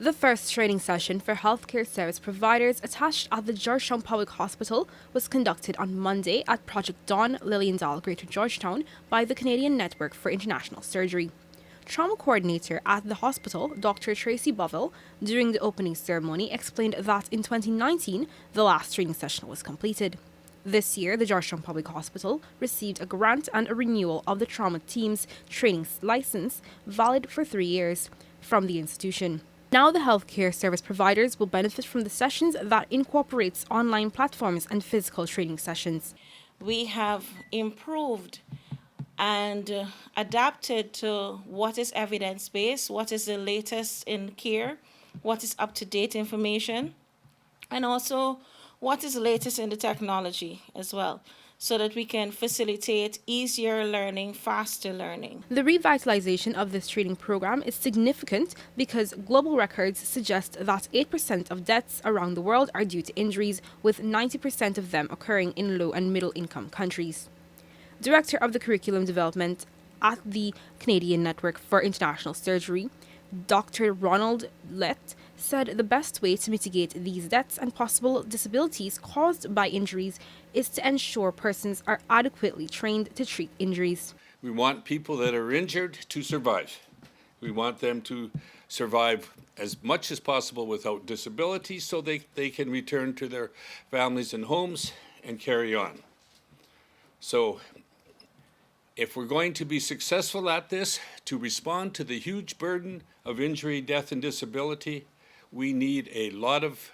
The first training session for healthcare service providers attached at the Georgetown Public Hospital was conducted on Monday at Project Dawn, Lilliendale, Greater Georgetown by the Canadian Network for International Surgery. Trauma coordinator at the hospital, Dr. Tracy Bovell, during the opening ceremony explained that in 2019, the last training session was completed. This year, the Georgetown Public Hospital received a grant and a renewal of the trauma team's training license, valid for 3 years, from the institution. Now the healthcare service providers will benefit from the sessions that incorporates online platforms and physical training sessions. We have improved and adapted to what is evidence-based, what is the latest in care, what is up-to-date information, and also what is the latest in the technology as well, so that we can facilitate easier learning, faster learning. The revitalization of this training program is significant because global records suggest that 8% of deaths around the world are due to injuries, with 90% of them occurring in low and middle income countries. Director of the Curriculum Development at the Canadian Network for International Surgery, Dr. Ronald Lett, said the best way to mitigate these deaths and possible disabilities caused by injuries is to ensure persons are adequately trained to treat injuries. We want people that are injured to survive. We want them to survive as much as possible without disability so they can return to their families and homes and carry on. So if we're going to be successful at this, to respond to the huge burden of injury, death, and disability, we need a lot of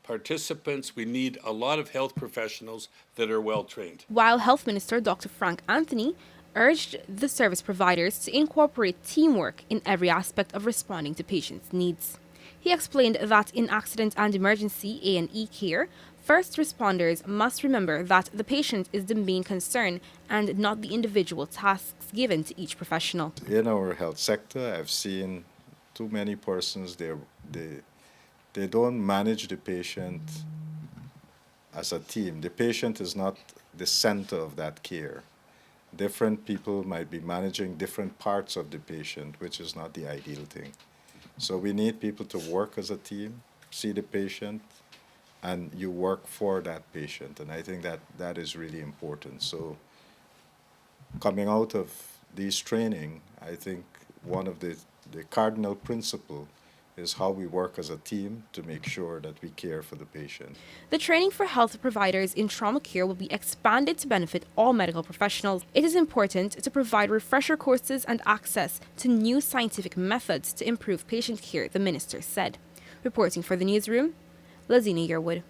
participants, we need a lot of health professionals that are well trained. While Health Minister Dr. Frank Anthony urged the service providers to incorporate teamwork in every aspect of responding to patients' needs. He explained that in accident and emergency A&E care, first responders must remember that the patient is the main concern and not the individual tasks given to each professional. In our health sector, I've seen too many persons, they don't manage the patient as a team. The patient is not the center of that care. Different people might be managing different parts of the patient, which is not the ideal thing. So we need people to work as a team, see the patient, and you work for that patient. And I think that is really important. So coming out of these training, I think one of the cardinal principle is how we work as a team to make sure that we care for the patient. The training for health providers in trauma care will be expanded to benefit all medical professionals. It is important to provide refresher courses and access to new scientific methods to improve patient care, the minister said. Reporting for the newsroom, Lazina Yearwood.